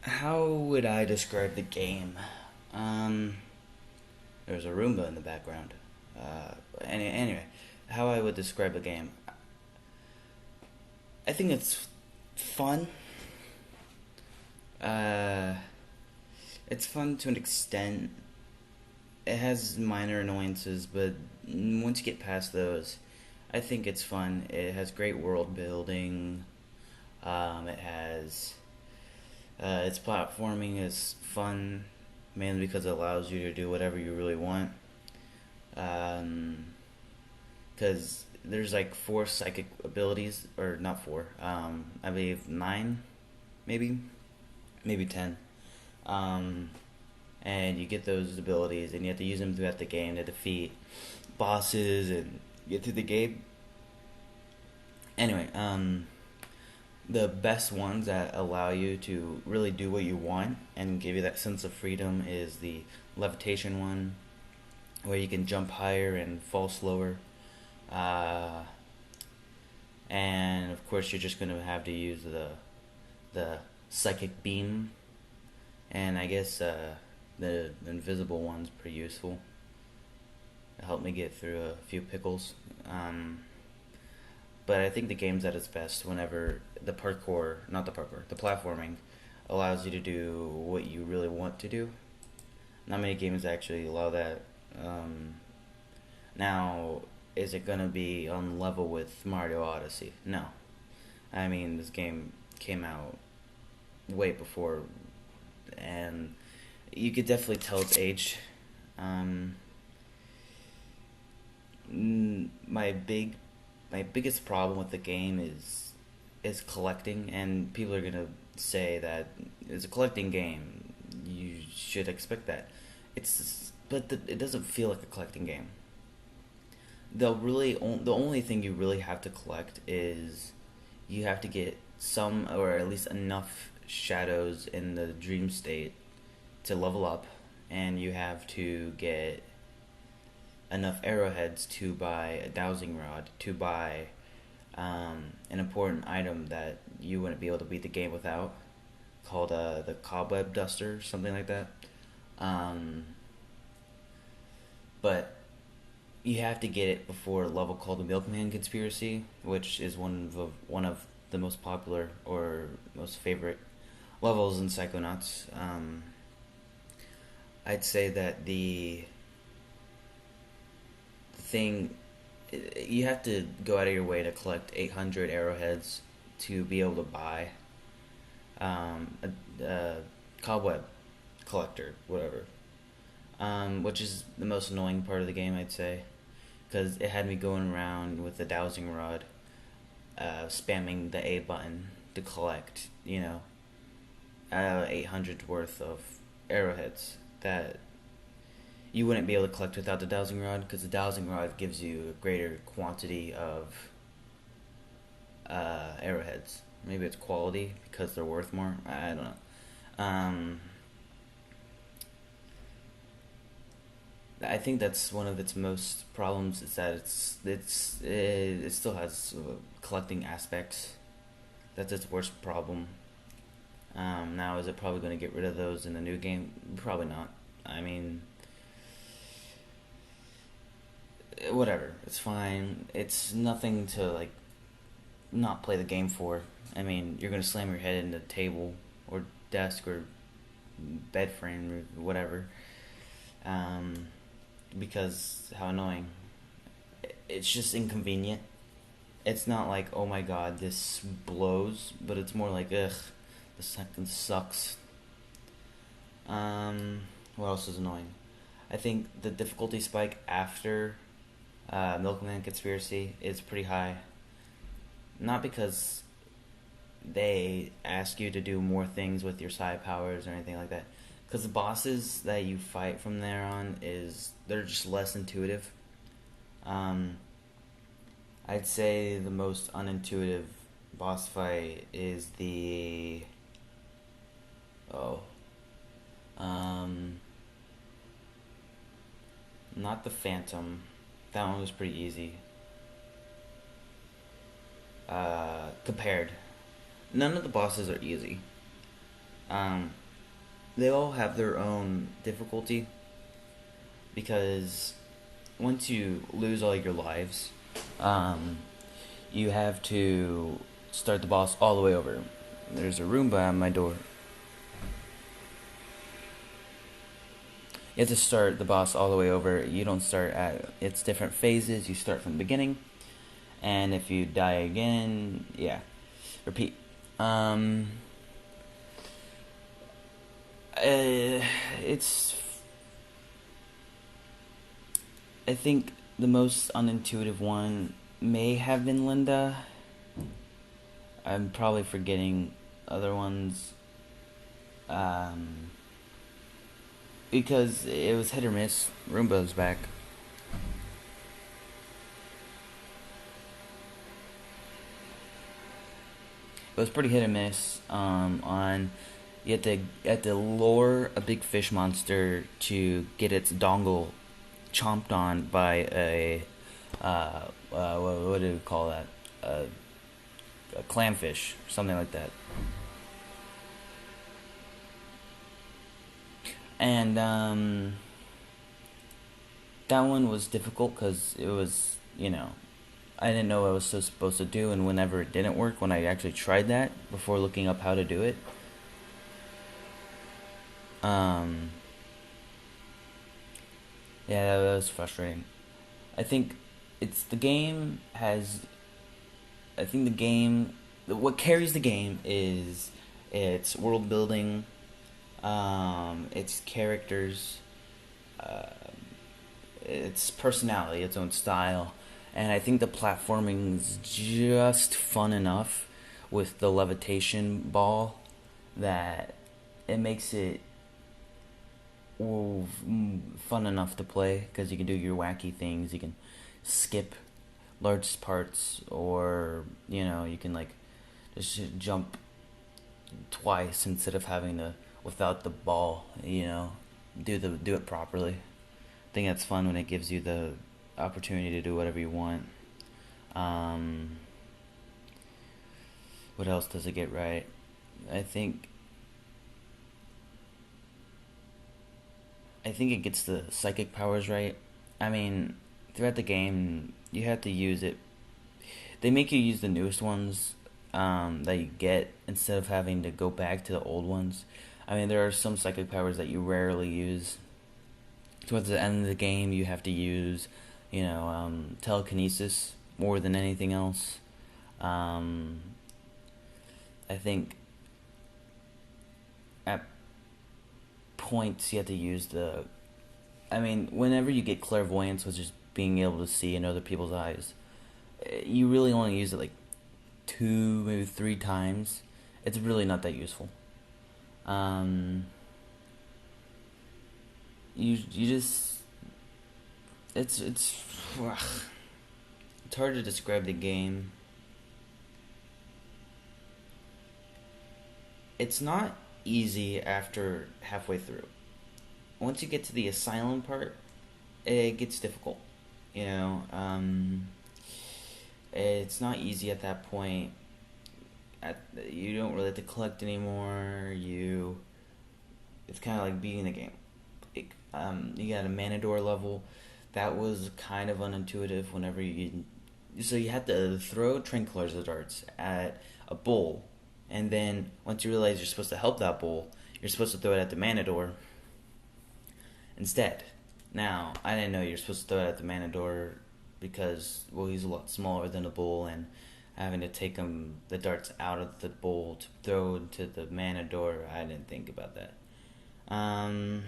How would I describe the game? Um, there's a Roomba in the background. Anyway, how I would describe the game? I think it's fun. Uh, it's fun to an extent. It has minor annoyances, but once you get past those, I think it's fun. It has great world building. It has its platforming is fun, mainly because it allows you to do whatever you really want. Um, because there's like four psychic abilities, or not four. I believe nine, maybe, maybe 10. Um, and you get those abilities, and you have to use them throughout the game to defeat bosses and get through the game. Anyway, the best ones that allow you to really do what you want and give you that sense of freedom is the levitation one, where you can jump higher and fall slower. Uh, and of course, you're just going to have to use the psychic beam, and I guess the invisible one's pretty useful. It helped me get through a few pickles. But I think the game's at its best whenever the platforming allows you to do what you really want to do. Not many games actually allow that. Um, Now, is it gonna be on level with Mario Odyssey? No. I mean, this game came out way before, and you could definitely tell its age. Um, my biggest problem with the game is collecting, and people are gonna say that it's a collecting game. You should expect that. It doesn't feel like a collecting game. The only thing you really have to collect is you have to get some, or at least enough shadows in the dream state to level up, and you have to get enough arrowheads to buy a dowsing rod to buy an important item that you wouldn't be able to beat the game without, called the cobweb duster, something like that. Um, but you have to get it before a level called the Milkman Conspiracy, which is one of the most popular or most favorite levels in Psychonauts. I'd say that the thing, you have to go out of your way to collect 800 arrowheads to be able to buy a cobweb collector, whatever. Which is the most annoying part of the game, I'd say, because it had me going around with the dowsing rod, spamming the A button to collect, 800 worth of arrowheads that you wouldn't be able to collect without the dowsing rod, because the dowsing rod gives you a greater quantity of arrowheads. Maybe it's quality because they're worth more. I don't know. I think that's one of its most problems, is that it still has collecting aspects. That's its worst problem. Now, is it probably going to get rid of those in the new game? Probably not. I mean, whatever. It's fine. It's nothing to like not play the game for. I mean, you're going to slam your head into the table or desk or bed frame or whatever. Um, because how annoying. It's just inconvenient. It's not like, oh my god, this blows, but it's more like, ugh, this second sucks. Um, what else is annoying? I think the difficulty spike after Milkman Conspiracy is pretty high. Not because they ask you to do more things with your side powers or anything like that. Because the bosses that you fight from there on they're just less intuitive. Um, I'd say the most unintuitive boss fight is the oh um not the Phantom. That one was pretty easy. Compared, none of the bosses are easy. Um, they all have their own difficulty because once you lose all your lives, um, you have to start the boss all the way over. There's a Roomba at my door. You have to start the boss all the way over. You don't start at it's different phases. You start from the beginning, and if you die again, yeah, repeat. Um, it's I think the most unintuitive one may have been Linda. I'm probably forgetting other ones. Um, because it was hit or miss. Roomba's back. It was pretty hit or miss. On you had to lure a big fish monster to get its dongle chomped on by what do we call that? Uh, a clamfish, something like that. And that one was difficult because it was, I didn't know what I was so supposed to do, and whenever it didn't work, when I actually tried that before looking up how to do it, um, yeah, that was frustrating. I think it's the game has. I think the game, what carries the game is its world building, its characters, uh, its personality, its own style, and I think the platforming is just fun enough with the levitation ball that it makes it fun enough to play because you can do your wacky things. You can skip large parts, or you can like just jump twice instead of having to without the ball. Do it properly. I think that's fun when it gives you the opportunity to do whatever you want. Um, what else does it get right? I think I think it gets the psychic powers right. I mean, throughout the game, you have to use it. They make you use the newest ones that you get instead of having to go back to the old ones. I mean, there are some psychic powers that you rarely use. Towards the end of the game, you have to use, telekinesis more than anything else. Um, I think at points you have to use the. I mean, whenever you get clairvoyance, which is being able to see in other people's eyes, you really only use it like two, maybe three times. It's really not that useful. Um, you just it's it's hard to describe the game. It's not easy after halfway through. Once you get to the asylum part, it gets difficult. You know, it's not easy at that point. You don't really have to collect anymore. It's kind of like beating the game. You got a Manador level. That was kind of unintuitive. So you had to throw tranquilizer darts at a bull, and then once you realize you're supposed to help that bull, you're supposed to throw it at the Manador instead. Now, I didn't know you're supposed to throw it at the Manador because, well, he's a lot smaller than a bull, and having to take the darts out of the bull to throw into the Manador, I didn't think about that. Um,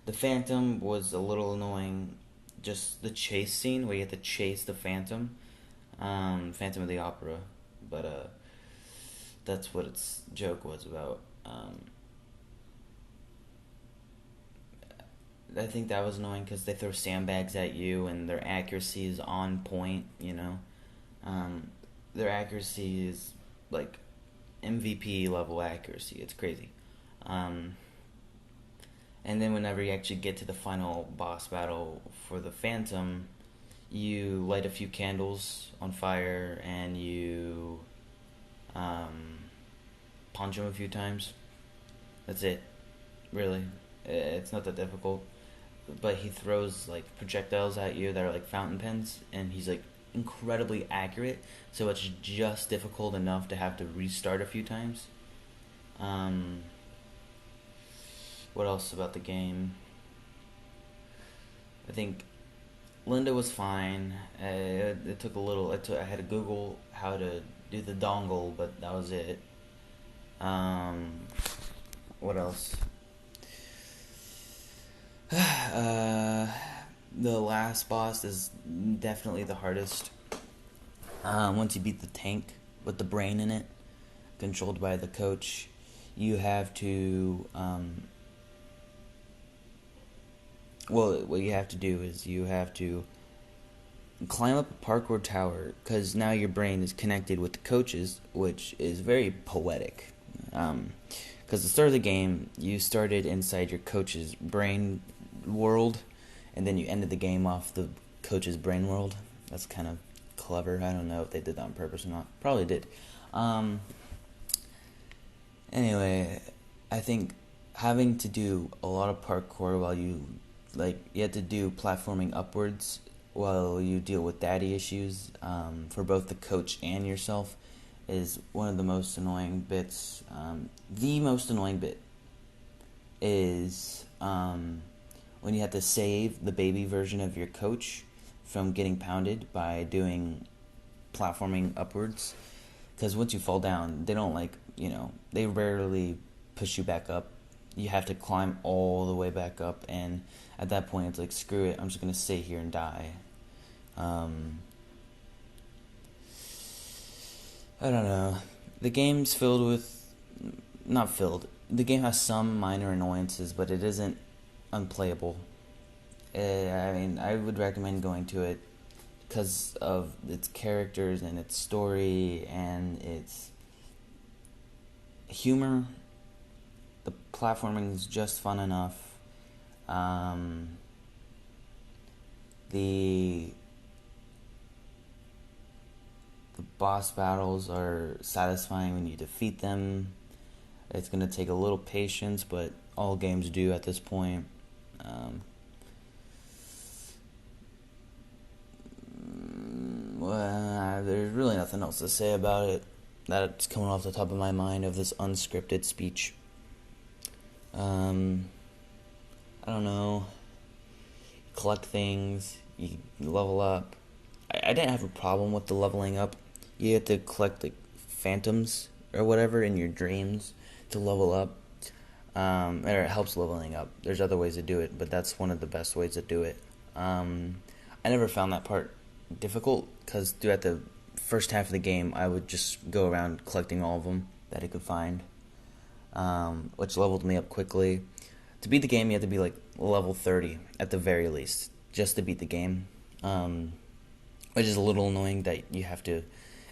the Phantom was a little annoying. Just the chase scene where you have to chase the Phantom, Phantom of the Opera, but that's what its joke was about. I think that was annoying because they throw sandbags at you and their accuracy is on point. Um, their accuracy is like MVP level accuracy. It's crazy. Um, and then whenever you actually get to the final boss battle for the Phantom, you light a few candles on fire and you um, punch him a few times. That's it. Really, it's not that difficult. But he throws like projectiles at you that are like fountain pens, and he's like incredibly accurate. So it's just difficult enough to have to restart a few times. Um, what else about the game? I think Linda was fine. It took a little. I had to Google how to do the dongle, but that was it. Um, what else? uh, the last boss is definitely the hardest. Once you beat the tank with the brain in it, controlled by the coach, you have to. Well, what you have to do is you have to climb up a parkour tower because now your brain is connected with the coaches, which is very poetic. Because the start of the game, you started inside your coach's brain world, and then you ended the game off the coach's brain world. That's kind of clever. I don't know if they did that on purpose or not. Probably did. Um, anyway, I think having to do a lot of parkour while you have to do platforming upwards while you deal with daddy issues for both the coach and yourself is one of the most annoying bits. The most annoying bit is when you have to save the baby version of your coach from getting pounded by doing platforming upwards. Because once you fall down, they don't they rarely push you back up. You have to climb all the way back up, and at that point, it's like, screw it, I'm just gonna sit here and die. I don't know. The game's filled with, not filled. The game has some minor annoyances, but it isn't unplayable. I mean, I would recommend going to it because of its characters and its story and its humor. The platforming is just fun enough. The the boss battles are satisfying when you defeat them. It's gonna take a little patience, but all games do at this point. Um, well, there's really nothing else to say about it. That's coming off the top of my mind of this unscripted speech. Um, I don't know. Collect things. You level up. I didn't have a problem with the leveling up. You have to collect like phantoms or whatever in your dreams to level up. Or it helps leveling up. There's other ways to do it, but that's one of the best ways to do it. I never found that part difficult because throughout the first half of the game, I would just go around collecting all of them that I could find, which leveled me up quickly. To beat the game, you have to be like level 30 at the very least, just to beat the game. Which is a little annoying that you have to,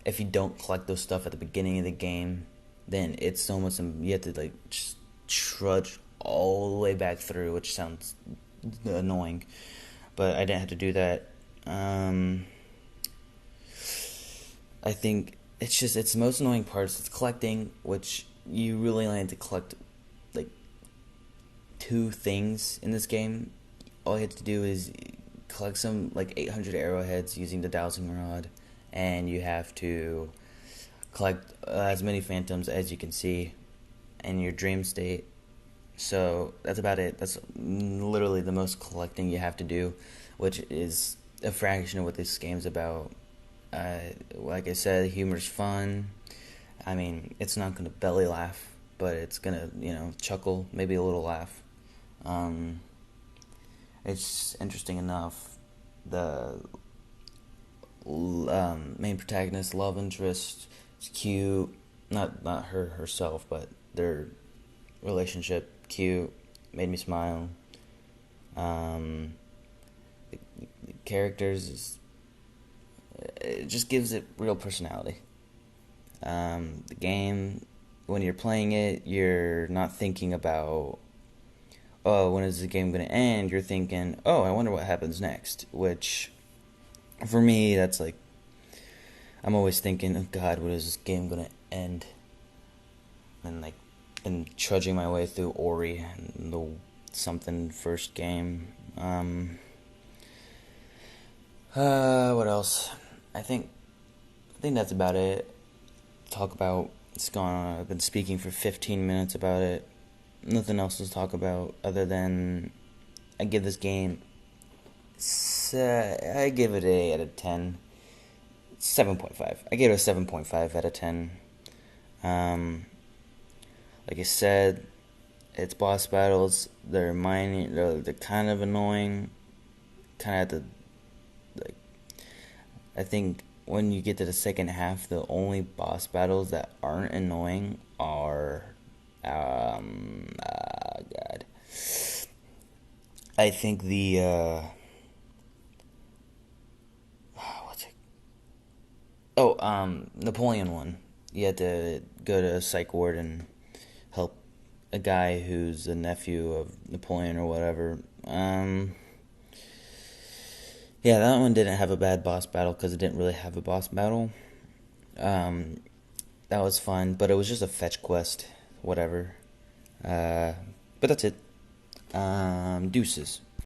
if you don't collect those stuff at the beginning of the game, then it's almost, you have to like just trudge all the way back through, which sounds annoying, but I didn't have to do that. I think it's the most annoying parts. It's collecting, which you really only have to collect like 2 things in this game. All you have to do is collect some like 800 arrowheads using the dowsing rod, and you have to collect as many phantoms as you can see in your dream state. So that's about it. That's literally the most collecting you have to do, which is a fraction of what this game's about. Like I said, humor's fun. I mean, it's not gonna belly laugh, but it's gonna, chuckle, maybe a little laugh. It's interesting enough. The main protagonist, love interest, is cute. Not her herself, but their relationship, cute, made me smile. The characters it just gives it real personality. The game, when you're playing it, you're not thinking about, oh, when is the game going to end? You're thinking, oh, I wonder what happens next. Which, for me, that's like, I'm always thinking, oh God, when is this game going to end? And like, and trudging my way through Ori, the something first game. What else? I think I think that's about it. Talk about it's gone. I've been speaking for 15 minutes about it. Nothing else to talk about other than I give this game. I give it a out of 10. 7.5. I gave it a 7.5 out of 10. Um, like I said, its boss battles they're minor. They're kind of annoying. Kind of like I think when you get to the second half, the only boss battles that aren't annoying are God. I think the what's it? Napoleon one. You had to go to a psych ward and help a guy who's the nephew of Napoleon or whatever. Yeah, that one didn't have a bad boss battle because it didn't really have a boss battle. Um, that was fun, but it was just a fetch quest, whatever. Uh, but that's it. Deuces.